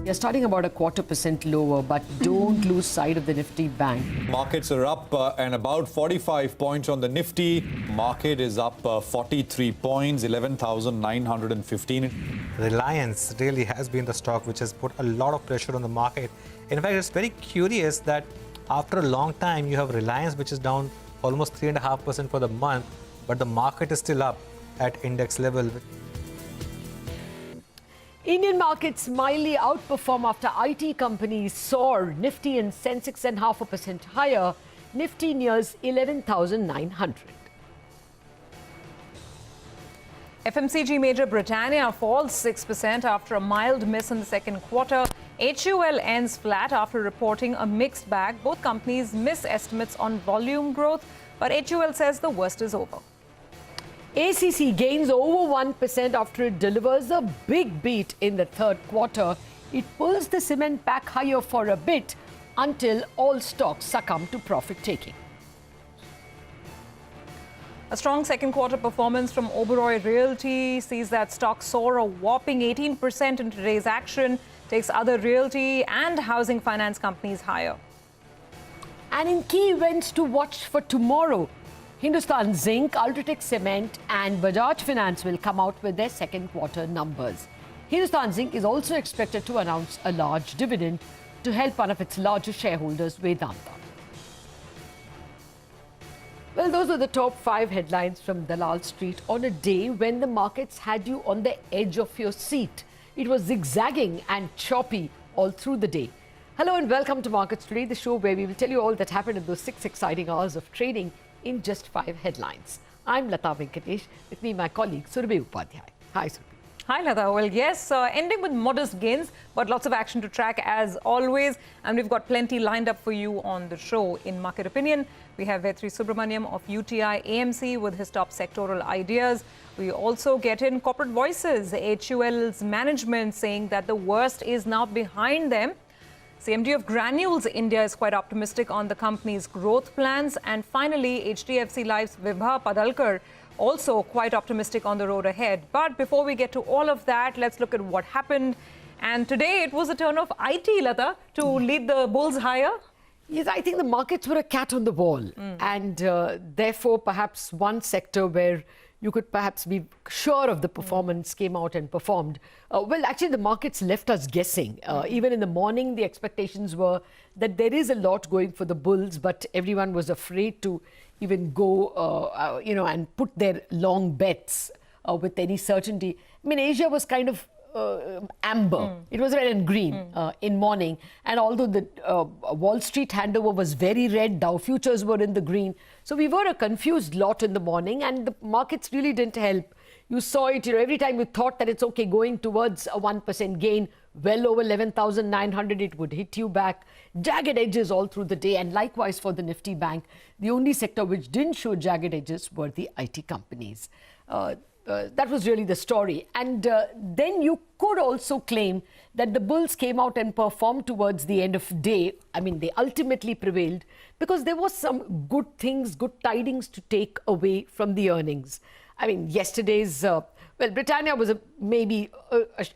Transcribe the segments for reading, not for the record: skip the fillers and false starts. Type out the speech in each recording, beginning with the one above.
You're starting about 0.25% lower, but don't lose sight of the Nifty bank. Markets are up and about 45 points on the Nifty. Market is up 43 points, 11,915. Reliance really has been the stock which has put a lot of pressure on the market. In fact, it's very curious that after a long time, you have Reliance, which is down almost 3.5% for the month, but the market is still up at index level. Indian markets mildly outperform after IT companies soar. Nifty and Sensex 0.5% higher. Nifty nears 11,900. FMCG major Britannia falls 6% after a mild miss in the second quarter. HUL ends flat after reporting a mixed bag. Both companies miss estimates on volume growth, but HUL says the worst is over. ACC gains over 1% after it delivers a big beat in the third quarter. It pulls the cement back higher for a bit until all stocks succumb to profit-taking. A strong second quarter performance from Oberoi Realty sees that stock soar a whopping 18% in today's action, takes other realty and housing finance companies higher. And in key events to watch for tomorrow, Hindustan Zinc, Ultratech Cement and Bajaj Finance will come out with their second quarter numbers. Hindustan Zinc is also expected to announce a large dividend to help one of its largest shareholders, Vedanta. Well, those are the top 5 headlines from Dalal Street on a day when the markets had you on the edge of your seat. It was zigzagging and choppy all through the day. Hello and welcome to Markets Today, the show where we will tell you all that happened in those 6 exciting hours of trading in just 5 headlines. I'm Latha Venkatesh, with me my colleague Surabhi Upadhyay. Hi Surabhi. Hi Latha. Well, yes, ending with modest gains, but lots of action to track as always. And we've got plenty lined up for you on the show. In Market Opinion, we have Vetri Subramaniam of UTI AMC with his top sectoral ideas. We also get in Corporate Voices, HUL's management saying that the worst is now behind them. CMD of Granules India is quite optimistic on the company's growth plans. And finally, HDFC Life's Vibha Padalkar also quite optimistic on the road ahead. But before we get to all of that, let's look at what happened. And today it was a turn of IT, Latha, to lead the bulls higher. Yes, I think the markets were a cat on the wall. And therefore, perhaps one sector where you could perhaps be sure of the performance came out and performed. Well, actually, the markets left us guessing. Even in the morning, the expectations were that there is a lot going for the bulls, but everyone was afraid to even go, and put their long bets with any certainty. I mean, Asia was kind of amber. It was red and green in morning. And although the Wall Street handover was very red, Dow futures were in the green. So we were a confused lot in the morning and the markets really didn't help. You saw it, every time you thought that it's okay going towards a 1% gain, well over 11,900, it would hit you back. Jagged edges all through the day. And likewise for the Nifty Bank, the only sector which didn't show jagged edges were the IT companies. That was really the story. And then you could also claim that the bulls came out and performed towards the end of day. I mean, they ultimately prevailed because there was some good things, good tidings to take away from the earnings. I mean, yesterday's, Britannia was maybe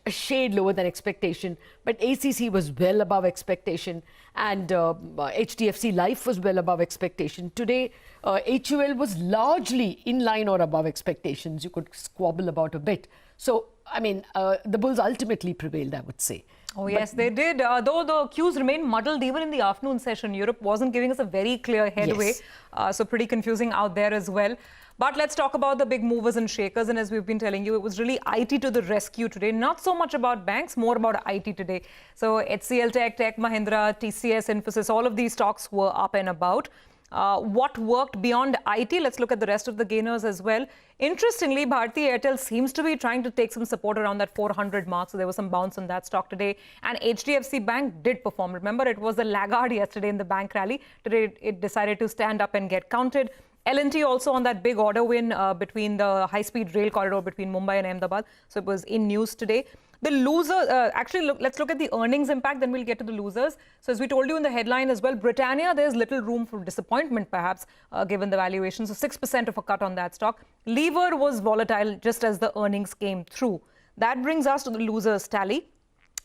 a shade lower than expectation, but ACC was well above expectation and HDFC Life was well above expectation. Today, HUL was largely in line or above expectations. You could squabble about a bit. So, I mean, the bulls ultimately prevailed, I would say. Oh, yes, they did. Though the cues remained muddled even in the afternoon session. Europe wasn't giving us a very clear headway. Yes. So pretty confusing out there as well. But let's talk about the big movers and shakers. And as we've been telling you, it was really IT to the rescue today. Not so much about banks, more about IT today. So HCL Tech, Tech Mahindra, TCS, Infosys, all of these stocks were up and about. What worked beyond IT? Let's look at the rest of the gainers as well. Interestingly, Bharti Airtel seems to be trying to take some support around that 400 mark. So there was some bounce on that stock today. And HDFC Bank did perform. Remember, it was the laggard yesterday in the bank rally. Today, it decided to stand up and get counted. L&T also on that big order win between the high-speed rail corridor between Mumbai and Ahmedabad. So it was in news today. The loser, let's look at the earnings impact, then we'll get to the losers. So as we told you in the headline as well, Britannia, there's little room for disappointment perhaps, given the valuation. So 6% of a cut on that stock. Lever was volatile just as the earnings came through. That brings us to the losers tally.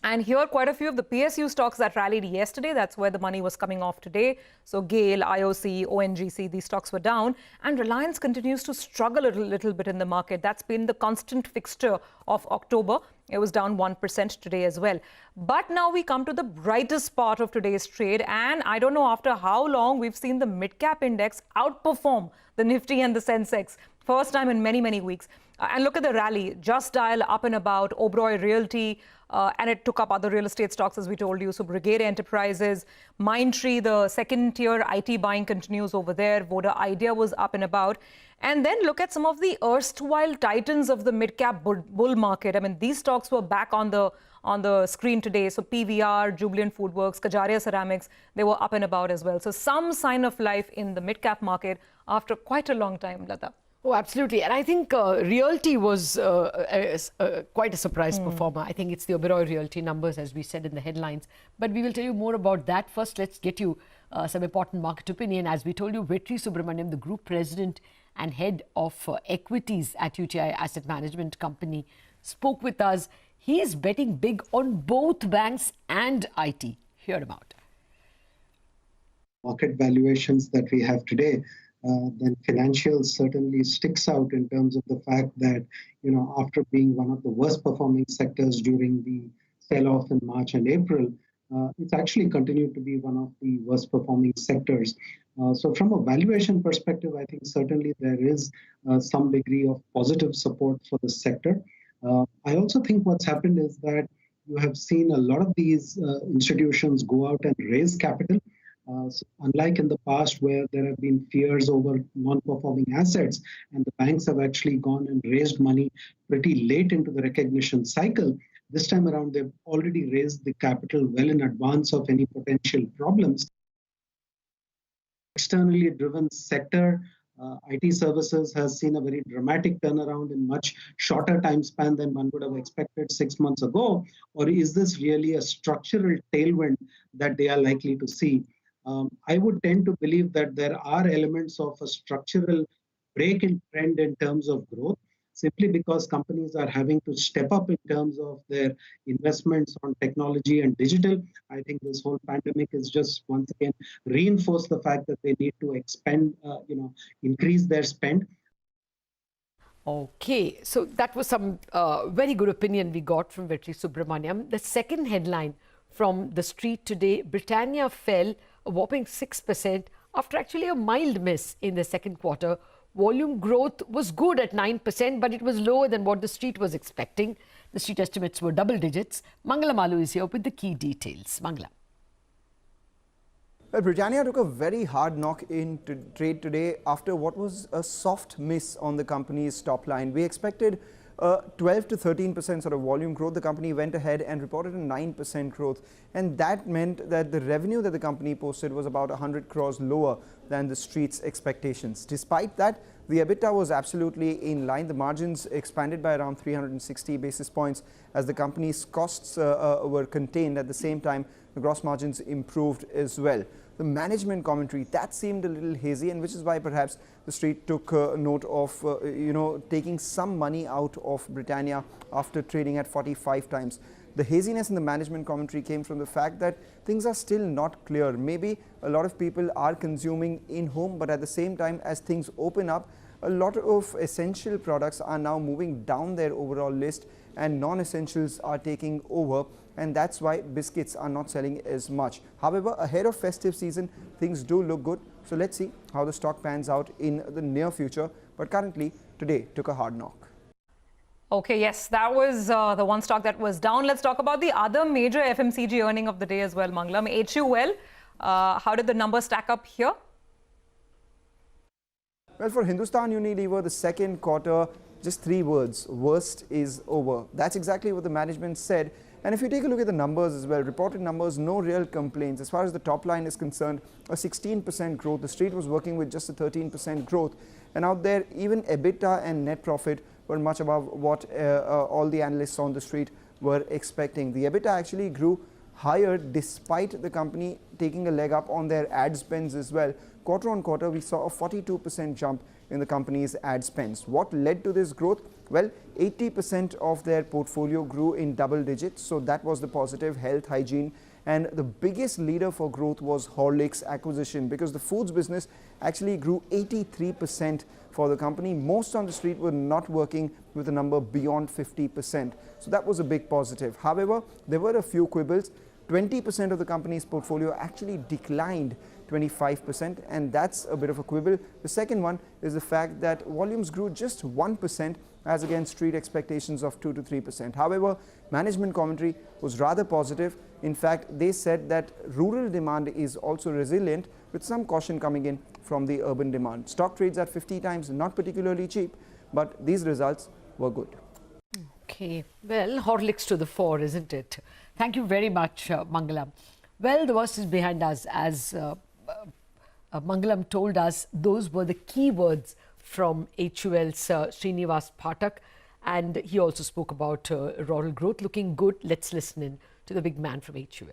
And here, quite a few of the PSU stocks that rallied yesterday, that's where the money was coming off today. So GAIL, IOC, ONGC, these stocks were down. And Reliance continues to struggle a little bit in the market. That's been the constant fixture of October. It was down 1% today as well. But now we come to the brightest part of today's trade. And I don't know after how long we've seen the mid-cap index outperform the Nifty and the Sensex. First time in many, many weeks. And look at the rally. Just Dial up and about, Oberoi Realty, and it took up other real estate stocks, as we told you. So Brigade Enterprises, Mindtree, the second tier IT buying continues over there. Voda Idea was up and about. And then look at some of the erstwhile titans of the mid-cap bull market. I mean, these stocks were back on the screen today. So PVR, Jubilant Foodworks, Kajaria Ceramics, they were up and about as well. So some sign of life in the mid-cap market after quite a long time, Latha. Oh, absolutely. And I think Realty was quite a surprise performer. I think it's the Oberoi Realty numbers, as we said in the headlines. But we will tell you more about that. First, let's get you some important market opinion. As we told you, Vetri Subramaniam, the group president and head of equities at UTI Asset Management Company, spoke with us. He is betting big on both banks and IT. Hear him out. Market valuations that we have today, then financials certainly sticks out in terms of the fact that, after being one of the worst performing sectors during the sell-off in March and April, it's actually continued to be one of the worst performing sectors. So from a valuation perspective, I think certainly there is some degree of positive support for the sector. I also think what's happened is that you have seen a lot of these institutions go out and raise capital. So unlike in the past where there have been fears over non-performing assets and the banks have actually gone and raised money pretty late into the recognition cycle, this time around they've already raised the capital well in advance of any potential problems. Externally driven sector, IT services has seen a very dramatic turnaround in much shorter time span than one would have expected 6 months ago. Or is this really a structural tailwind that they are likely to see? I would tend to believe that there are elements of a structural break in trend in terms of growth, simply because companies are having to step up in terms of their investments on technology and digital. I think this whole pandemic is just once again reinforced the fact that they need to expand, increase their spend. Okay, so that was some very good opinion we got from Vetri Subramaniam. The second headline from the street today, Britannia fell a whopping 6% after actually a mild miss in the second quarter. Volume growth was good at 9%, but it was lower than what the street was expecting. The street estimates were double digits. Mangalam Maloo is here with the key details. Mangalam. Well, Britannia took a very hard knock in trade today after what was a soft miss on the company's top line. We expected 12 to 13% sort of volume growth. The company went ahead and reported a 9% growth, and that meant that the revenue that the company posted was about 100 crores lower than the street's expectations. Despite that, the EBITDA was absolutely in line. The margins expanded by around 360 basis points as the company's costs were contained. At the same time, the gross margins improved as well. The management commentary, that seemed a little hazy, and which is why perhaps the street took note of, taking some money out of Britannia after trading at 45 times. The haziness in the management commentary came from the fact that things are still not clear. Maybe a lot of people are consuming in-home, but at the same time, as things open up, a lot of essential products are now moving down their overall list and non-essentials are taking over. And that's why biscuits are not selling as much. However, ahead of festive season, things do look good. So let's see how the stock pans out in the near future. But currently, today took a hard knock. Okay, yes, that was the one stock that was down. Let's talk about the other major FMCG earning of the day as well, Mangalam. HUL, how did the numbers stack up here? Well, for Hindustan Unilever, the second quarter, just 3 words: worst is over. That's exactly what the management said. And if you take a look at the numbers as well, reported numbers, no real complaints. As far as the top line is concerned, a 16% growth. The street was working with just a 13% growth. And out there, even EBITDA and net profit were much above what all the analysts on the street were expecting. The EBITDA actually grew higher despite the company taking a leg up on their ad spends as well. Quarter on quarter, we saw a 42% jump in the company's ad spends. What led to this growth? Well, 80% of their portfolio grew in double digits, so that was the positive. Health, hygiene, and the biggest leader for growth was Horlicks acquisition, because the foods business actually grew 83% for the company. Most on the street were not working with a number beyond 50%. So that was a big positive. However, there were a few quibbles. 20% of the company's portfolio actually declined 25%, and that's a bit of a quibble. The second one is the fact that volumes grew just 1% as against street expectations of 2 to 3%. However, management commentary was rather positive. In fact, they said that rural demand is also resilient, with some caution coming in from the urban demand. Stock trades at 50 times, not particularly cheap, but these results were good. Okay, well, Horlicks to the fore, isn't it? Thank you very much, Mangalam. Well, the worst is behind us. As Mangalam told us, those were the key words from HUL's Srinivas Phatak, and he also spoke about rural growth looking good. Let's listen in to the big man from HUL.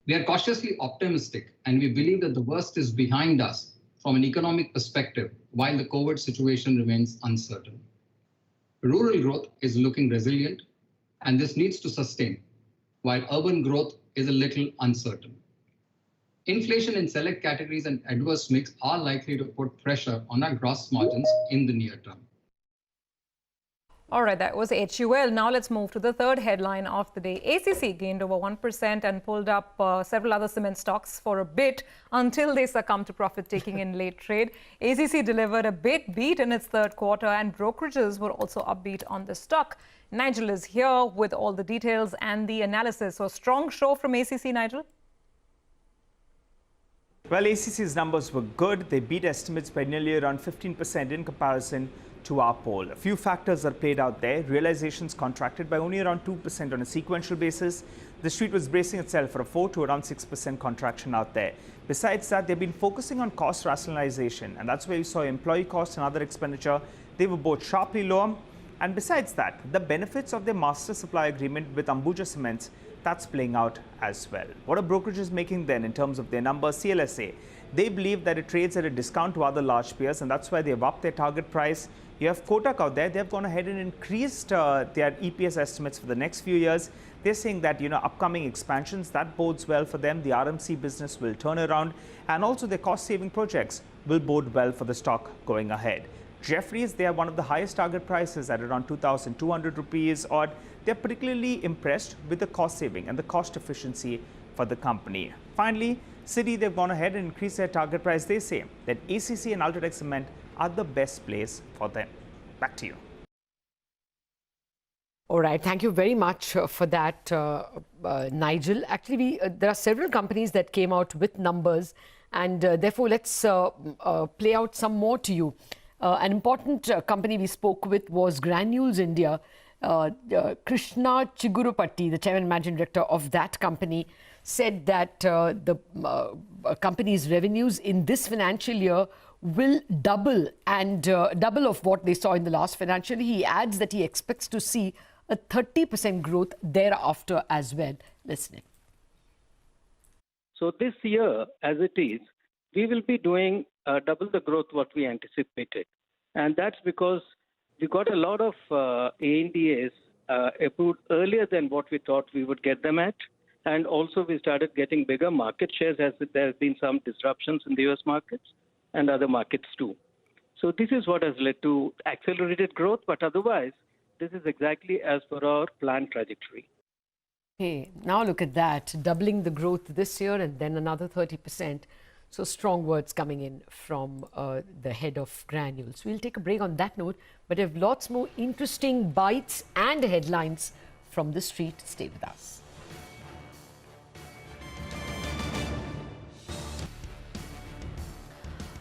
We are cautiously optimistic, and we believe that the worst is behind us from an economic perspective, while the COVID situation remains uncertain. Rural growth is looking resilient, and this needs to sustain, while urban growth is a little uncertain. Inflation in select categories and adverse mix are likely to put pressure on our gross margins in the near term. All right, that was HUL. Now let's move to the third headline of the day. ACC gained over 1% and pulled up several other cement stocks for a bit until they succumbed to profit-taking in late trade. ACC delivered a big beat in its third quarter, and brokerages were also upbeat on the stock. Nigel is here with all the details and the analysis. So a strong show from ACC, Nigel? Well, ACC's numbers were good. They beat estimates by nearly around 15% in comparison to our poll. A few factors are played out there. Realizations contracted by only around 2% on a sequential basis. The street was bracing itself for a 4 to around 6% contraction out there. Besides that, they've been focusing on cost rationalization, and that's where you saw employee costs and other expenditure. They were both sharply lower. And besides that, the benefits of their master supply agreement with Ambuja Cements, that's playing out as well. What are brokerages making then in terms of their numbers? CLSA, they believe that it trades at a discount to other large peers, and that's why they've upped their target price. You have Kotak out there. They've gone ahead and increased their EPS estimates for the next few years. They're saying that, upcoming expansions, that bodes well for them. The RMC business will turn around, and also their cost-saving projects will bode well for the stock going ahead. Jefferies, they have one of the highest target prices at around 2,200 rupees odd. They're particularly impressed with the cost saving and the cost efficiency for the company. Finally, Citi, they've gone ahead and increased their target price. They say that ACC and Ultratech Cement are the best place for them. Back to you. All right, thank you very much for that, Nigel. Actually, there are several companies that came out with numbers, and therefore let's play out some more to you. An important company we spoke with was Granules India. Krishna Chigurupatti, the chairman and managing director of that company, said that the company's revenues in this financial year will double, and double of what they saw in the last financial year. He adds that he expects to see a 30% growth thereafter as well. Listening. So this year, as it is, we will be doing double the growth what we anticipated. And that's because we got a lot of ANDAs approved earlier than what we thought we would get them at. And also we started getting bigger market shares as there have been some disruptions in the US markets and other markets too. So this is what has led to accelerated growth, but otherwise, this is exactly as per our planned trajectory. Okay, now look at that, doubling the growth this year and then another 30%. So strong words coming in from the head of Granules. We'll take a break on that note, but we have lots more interesting bites and headlines from the street. Stay with us.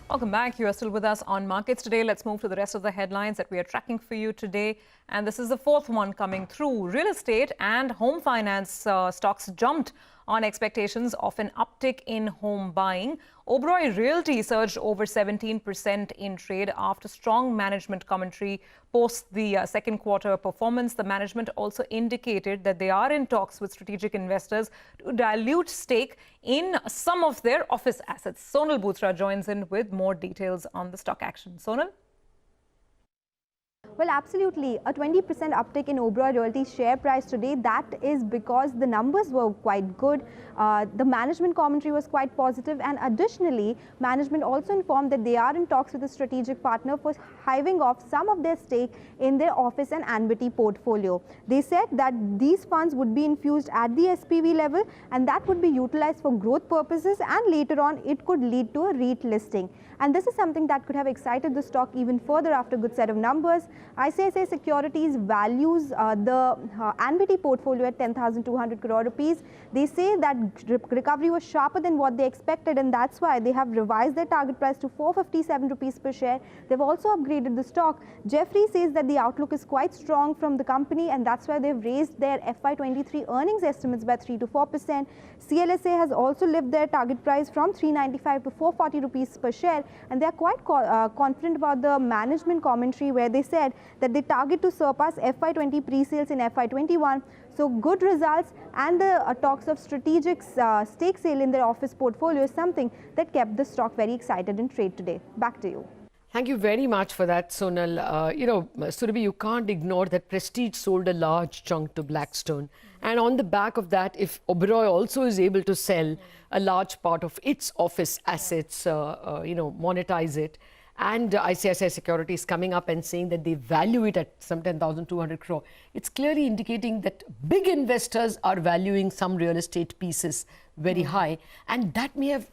Welcome back. You are still with us on Markets Today. Let's move to the rest of the headlines that we are tracking for you today. And this is the fourth one coming through. Real estate and home finance stocks jumped on expectations of an uptick in home buying. Oberoi Realty surged over 17% in trade after strong management commentary post the second quarter performance. The management also indicated that they are in talks with strategic investors to dilute stake in some of their office assets. Sonal Bhutra joins in with more details on the stock action. Sonal? Well, absolutely. A 20% uptick in Oberoi Realty's share price today, that is because the numbers were quite good. The management commentary was quite positive, and additionally, management also informed that they are in talks with a strategic partner for hiving off some of their stake in their office and annuity portfolio. They said that these funds would be infused at the SPV level, and that would be utilized for growth purposes, and later on it could lead to a REIT listing. And this is something that could have excited the stock even further after a good set of numbers. ICICI Securities values the annuity portfolio at 10,200 crore rupees. They say that recovery was sharper than what they expected, and that's why they have revised their target price to 457 rupees per share. They've also upgraded the stock. Jeffrey says that the outlook is quite strong from the company, and that's why they've raised their FY23 earnings estimates by 3 to 4%. CLSA has also lifted their target price from 395 to 440 rupees per share, and they are quite confident about the management commentary, where they said that they target to surpass FY20 pre-sales in FY21. So good results and the talks of strategic stake sale in their office portfolio is something that kept the stock very excited in trade today. Back to you. Thank you very much for that, Sonal. Surabhi, you can't ignore that Prestige sold a large chunk to Blackstone. And on the back of that, if Oberoi also is able to sell a large part of its office assets, monetize it, and ICICI Securities coming up and saying that they value it at some 10,200 crore, it's clearly indicating that big investors are valuing some real estate pieces very high, and that may have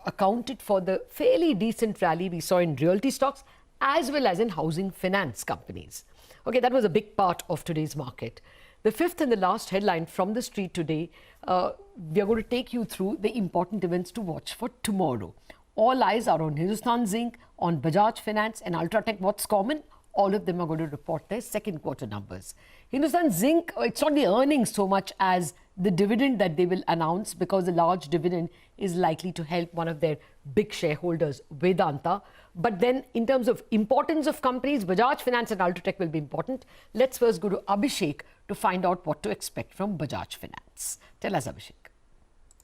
accounted for the fairly decent rally we saw in realty stocks as well as in housing finance companies. Okay, that was a big part of today's market. The fifth and the last headline from the street today, we are going to take you through the important events to watch for tomorrow. All eyes are on Hindustan Zinc, on Bajaj Finance and Ultratech. What's common? All of them are going to report their second quarter numbers. Hindustan Zinc, it's not the earnings so much as the dividend that they will announce, because a large dividend is likely to help one of their big shareholders, Vedanta. But then in terms of importance of companies, Bajaj Finance and Ultratech will be important. Let's first go to Abhishek to find out what to expect from Bajaj Finance. Tell us, Abhishek.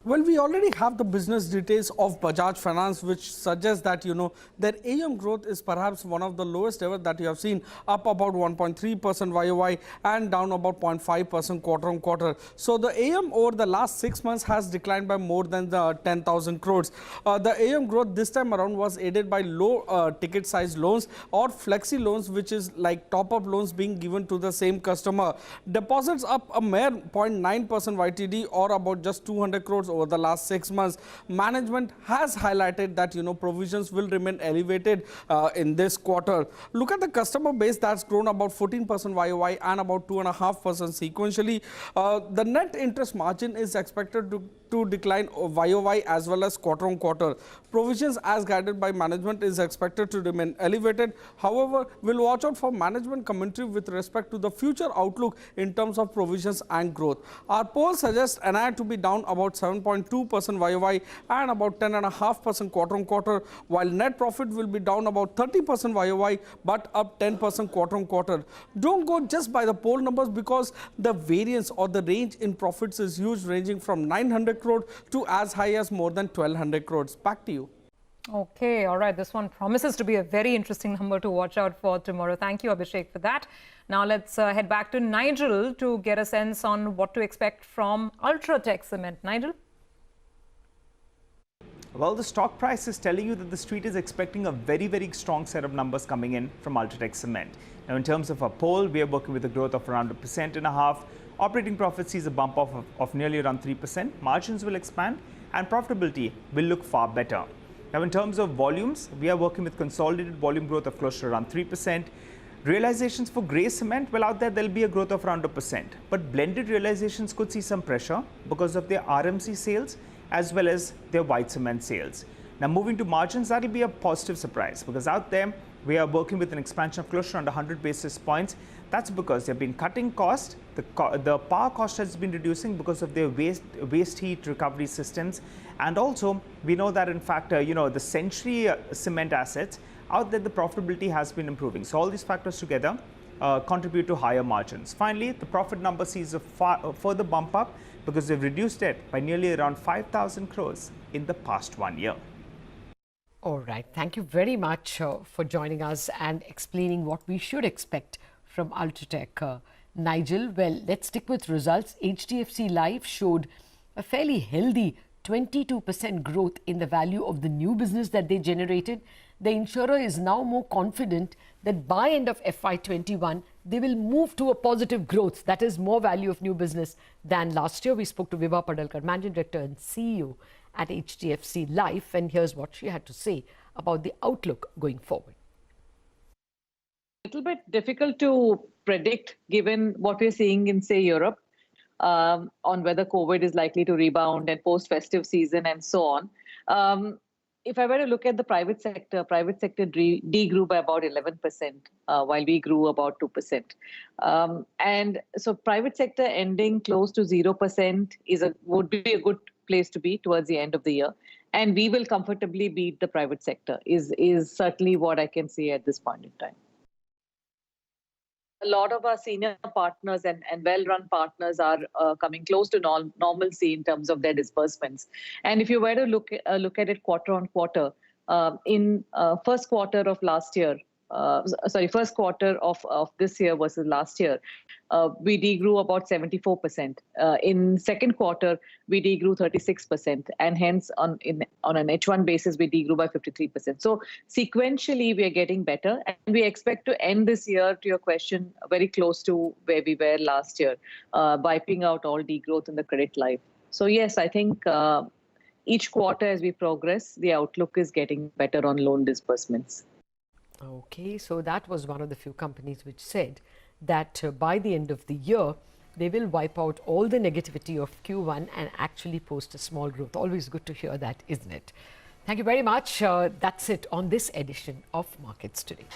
Well, we already have the business details of Bajaj Finance, which suggests that, their AUM growth is perhaps one of the lowest ever that you have seen, up about 1.3% YOY and down about 0.5% quarter on quarter. So the AUM over the last 6 months has declined by more than the 10,000 crores. The AUM growth this time around was aided by low ticket size loans or flexi loans, which is like top-up loans being given to the same customer. Deposits up a mere 0.9% YTD, or about just 200 crores over the last 6 months. Management has highlighted that provisions will remain elevated in this quarter. Look at the customer base, that's grown about 14% YOY and about 2.5% sequentially. The net interest margin is expected to decline YOY as well as quarter on quarter. Provisions as guided by management is expected to remain elevated. However, we'll watch out for management commentary with respect to the future outlook in terms of provisions and growth. Our poll suggests NII to be down about 7.2% YOY and about 10.5% quarter on quarter, while net profit will be down about 30% YOY but up 10% quarter on quarter. Don't go just by the poll numbers, because the variance or the range in profits is huge, ranging from 900 crore to as high as more than 1,200 crores. Back to you. Okay, all right. This one promises to be a very interesting number to watch out for tomorrow. Thank you, Abhishek, for that. Now let's head back to Nigel to get a sense on what to expect from Ultratech Cement. Nigel? Well, the stock price is telling you that the street is expecting a very, very strong set of numbers coming in from Ultratech Cement. Now, in terms of a poll, we are working with a growth of around 1.5%. Operating profit sees a bump of nearly around 3%. Margins will expand and profitability will look far better. Now, in terms of volumes, we are working with consolidated volume growth of close to around 3%. Realizations for grey cement, well, out there will be a growth of around 1%. But blended realizations could see some pressure because of their RMC sales as well as their white cement sales. Now, moving to margins, that will be a positive surprise, because out there we are working with an expansion of close to around 100 basis points. That's because they've been cutting cost. The power cost has been reducing because of their waste heat recovery systems. And also, we know that in fact, the Century cement assets, out there the profitability has been improving. So all these factors together contribute to higher margins. Finally, the profit number sees a further bump up because they've reduced it by nearly around 5,000 crores in the past 1 year. All right. Thank you very much for joining us and explaining what we should expect from Ultratech. Nigel, well, let's stick with results. HDFC Life showed a fairly healthy 22% growth in the value of the new business that they generated. The insurer is now more confident that by end of FY21, they will move to a positive growth. That is more value of new business than last year. We spoke to Vibha Padalkar, Managing Director and CEO at HDFC Life, and here's what she had to say about the outlook going forward. A little bit difficult to predict given what we're seeing in, say, Europe, on whether COVID is likely to rebound and post-festive season and so on. If I were to look at the private sector de-grew by about 11%, while we grew about 2%. And so private sector ending close to 0% would be a good place to be towards the end of the year. And we will comfortably beat the private sector is certainly what I can say at this point in time. A lot of our senior partners and well-run partners are coming close to normalcy in terms of their disbursements. And if you were to look at it quarter on quarter, in first quarter of last year, first quarter of this year versus last year, we degrew about 74%. In second quarter, we degrew 36%, and hence on an H1 basis, we degrew by 53%. So sequentially, we are getting better, and we expect to end this year, to your question, very close to where we were last year, wiping out all degrowth in the credit life. So yes, I think each quarter as we progress, the outlook is getting better on loan disbursements. Okay, so that was one of the few companies which said that by the end of the year, they will wipe out all the negativity of Q1 and actually post a small growth. Always good to hear that, isn't it? Thank you very much. That's it on this edition of Markets Today.